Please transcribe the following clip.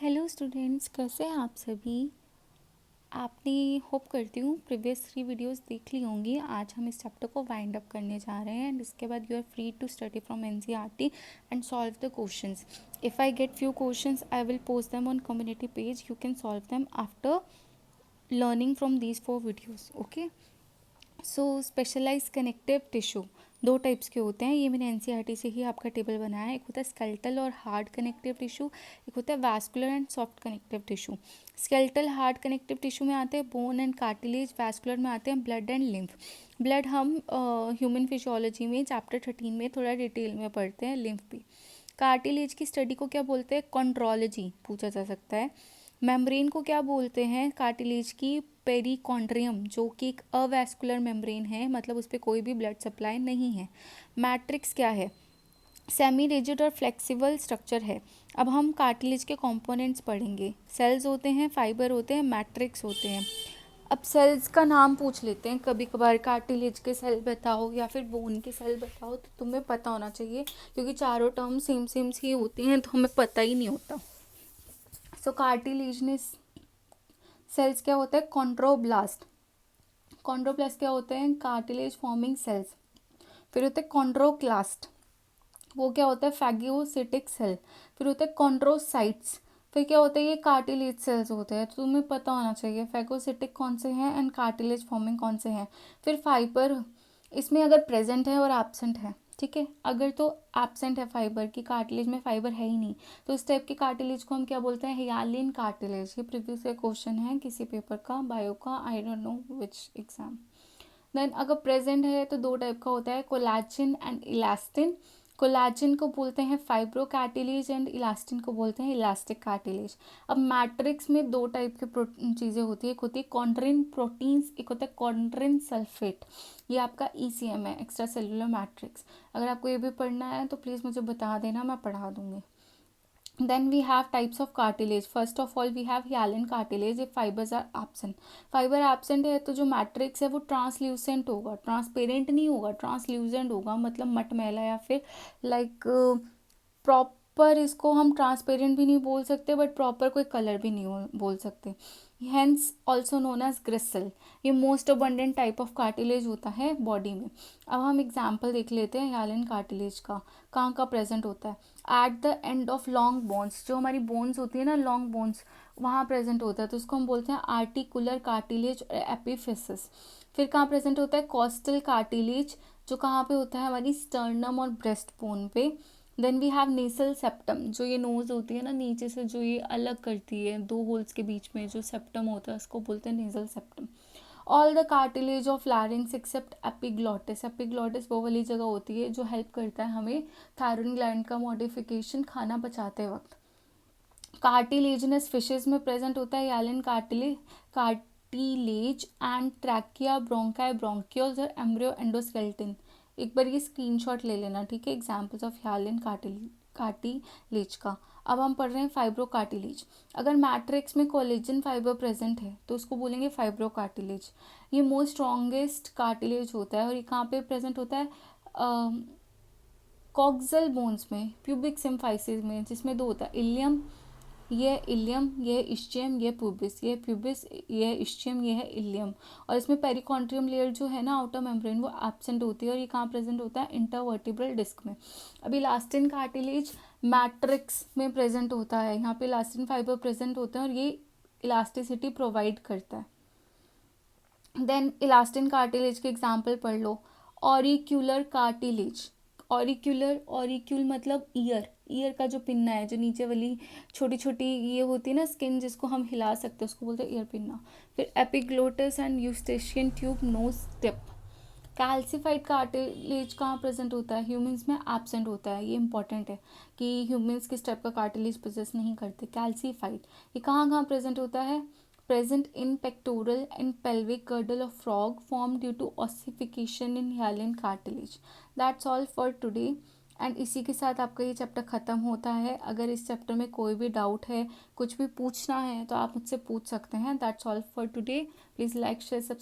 Hello students, कैसे हैं आप सभी। आपने होप करती हूँ प्रीवियस 3 वीडियोस देख ली होंगी। आज हम इस चैप्टर को वाइंड अप करने जा रहे हैं एंड इसके बाद you are free to study from NCERT and solve the questions. If I get few questions I will post them on community page. You can solve them after learning from these 4 videos. Okay, so specialise connective tissue 2 types के होते हैं। ये मैंने NCERT से ही आपका table बनाया है। एक होता है स्केलेटल और हार्ड कनेक्टिव टिश्यू, एक होता है vascular and soft connective tissue. Skeletal hard connective tissue में आते हैं बोन एंड कार्टिलेज, वैस्कुलर में आते हैं ब्लड एंड लिम्फ। ब्लड हम ह्यूमन फिजियोलॉजी में चैप्टर 13 में थोड़ा डिटेल में पढ़ते हैं, लिम्फ भी। कार्टिलेज की स्टडी को क्या बोलते हैं, कॉन्ड्रोलॉजी पूछा जा सकता है। मेम्ब्रेन को क्या बोलते हैं कार्टिलेज की, पेरिकॉन्ड्रियम, जो कि एक अवैस्कुलर मेम्ब्रेन है, मतलब उस पर कोई भी ब्लड सप्लाई नहीं है। मैट्रिक्स क्या है, सेमी रिजिड और फ्लेक्सिबल स्ट्रक्चर है। अब हम कार्टिलेज के कंपोनेंट्स पढ़ेंगे। सेल्स होते हैं, फाइबर होते हैं, मैट्रिक्स होते हैं। अब सेल्स का नाम पूछ लेते हैं कभी कभार, कार्टिलेज के सेल बताओ या फिर बोन के सेल बताओ, तो तुम्हें पता होना चाहिए क्योंकि चारों टर्म सेम सेम सी होती हैं तो हमें पता ही नहीं होता। सो कार्टिलेजनस सेल्स क्या होता है, कॉन्ड्रोब्लास्ट। कॉन्ड्रोब्लास्ट क्या होते हैं, कार्टिलेज फॉर्मिंग सेल्स। फिर होते हैं कॉन्ड्रोक्लास्ट, वो क्या होता है, फैगोसिटिक सेल। फिर होते हैं कॉन्ड्रोसाइट्स, फिर क्या होता है, ये कार्टिलेज सेल्स होते हैं। तो तुम्हें पता होना चाहिए फैगोसिटिक कौन से हैं एंड कार्टिलेज फॉर्मिंग कौन से हैं। फिर फाइबर, इसमें अगर प्रेजेंट है और एब्सेंट है, ठीक है। अगर तो एब्सेंट है फाइबर की, कार्टिलेज में फाइबर है ही नहीं, तो इस टाइप के कार्टिलेज को हम क्या बोलते हैं, हियालिन कार्टिलेज। ये प्रीवियस क्वेश्चन है किसी पेपर का, बायो का, I don't know which exam. Then अगर प्रेजेंट है तो 2 टाइप का होता है, कोलाजिन एंड इलास्टिन। कोलाजिन को बोलते हैं फाइब्रो कार्टिलेज एंड इलास्टिन को बोलते हैं इलास्टिक कार्टिलेज। अब मैट्रिक्स में 2 टाइप की चीज़ें होती है, एक होती है कॉन्ड्रिन प्रोटीन्स, एक होता है कॉन्ड्रिन सल्फेट। ये आपका ईसीएम है, एक्स्ट्रा सेलुलर मैट्रिक्स। अगर आपको ये भी पढ़ना है तो प्लीज़ मुझे बता देना, मैं पढ़ा दूंगी। Then we have types of cartilage. First of all we have hyaline cartilage if fibers are absent. Fibre absent है तो जो मैट्रिक्स है वो ट्रांसल्यूसेंट होगा, ट्रांसपेरेंट नहीं होगा, ट्रांसल्यूसेंट होगा, मतलब मटमैला या फिर लाइक प्रॉपर, इसको हम ट्रांसपेरेंट भी नहीं बोल सकते बट प्रॉपर कोई कलर भी नहीं बोल सकते। Hence also known as gristle. ये most abundant type of cartilage होता है बॉडी में। अब हम एग्जाम्पल देख लेते हैं हाइलाइन कार्टिलेज का, कहाँ का प्रेजेंट होता है। At the end of long bones, जो हमारी बोन्स होती है ना, लॉन्ग बोन्स, वहाँ प्रेजेंट होता है, तो उसको हम बोलते हैं आर्टिकुलर कार्टिलेज और एपिफिसिस। फिर कहाँ प्रेजेंट होता है, कॉस्टल कार्टिलेज, जो कहाँ पे होता है, हमारी स्टर्नम और ब्रेस्ट बोन पे। Then we have nasal septum, जो ये नोज होती है ना नीचे से, जो ये अलग करती है 2 होल्स के बीच में जो सेप्टम होता है, उसको बोलते हैं nasal septum. All the cartilage of larynx except epiglottis. Epiglottis वो वाली जगह होती है जो हेल्प करता है हमें थायरॉइड ग्लैंड का मॉडिफिकेशन खाना पचाते वक्त। कार्टिलेजिनस फिशेज में प्रेजेंट होता है hyaline cartilage and trachea, bronchi, bronchioles और एम्ब्रियो एंडोस्केलेटन। एक बार ये स्क्रीनशॉट ले लेना, ठीक है, एग्जांपल्स ऑफ यालिन कार्टिलेज का। अब हम पढ़ रहे हैं फाइब्रो कार्टिलेज। अगर मैट्रिक्स में कोलेजन फाइबर प्रेजेंट है तो उसको बोलेंगे फाइब्रो कार्टिलेज। ये मोस्ट स्ट्रॉन्गेस्ट कार्टिलेज होता है और ये कहाँ पे प्रेजेंट होता है, कॉक्सल बोन्स में, प्यूबिक सिम्फाइसिस में, जिसमें 2 होता है, इलियम, ये इश्चियम, ये प्यूबिस, ये इश्चियम, ये है इलियम। और इसमें पेरिकॉन्ट्रियम लेयर जो है ना, आउटर मेम्ब्रेन, वो एब्सेंट होती है और ये कहाँ प्रेजेंट होता है, इंटरवर्टिब्रल डिस्क में। अभी इलास्टिन कार्टिलेज मैट्रिक्स में प्रेजेंट होता है, यहाँ पे इलास्टिन फाइबर प्रेजेंट होते हैं और ये इलास्टिसिटी प्रोवाइड करता है। देन इलास्टिन कार्टिलेज के एग्जाम्पल पढ़ लो। ऑरिक्यूलर कार्टिलेज, ऑरिक्यूल मतलब ईयर का जो पिन्ना है, जो नीचे वाली छोटी छोटी ये होती है ना स्किन, जिसको हम हिला सकते हैं, उसको बोलते हैं ईयर पिन्ना। फिर epiglottis and Eustachian tube, knows tip. Calcified cartilage कहाँ प्रेजेंट होता है, ह्यूमंस में एब्सेंट होता है। ये इंपॉर्टेंट है कि ह्यूमंस किस टाइप का कार्टिलेज पोजेस नहीं करते, कैल्सिफाइड। ये कहाँ कहाँ प्रेजेंट होता है, present in pectoral and pelvic girdle of frog formed due to ossification in hyaline cartilage. That's all for today. And इसी के साथ आपका ये चैप्टर ख़त्म होता है। अगर इस चैप्टर में कोई भी डाउट है, कुछ भी पूछना है, तो आप मुझसे पूछ सकते हैं। That's all for today. Please like, share, subscribe.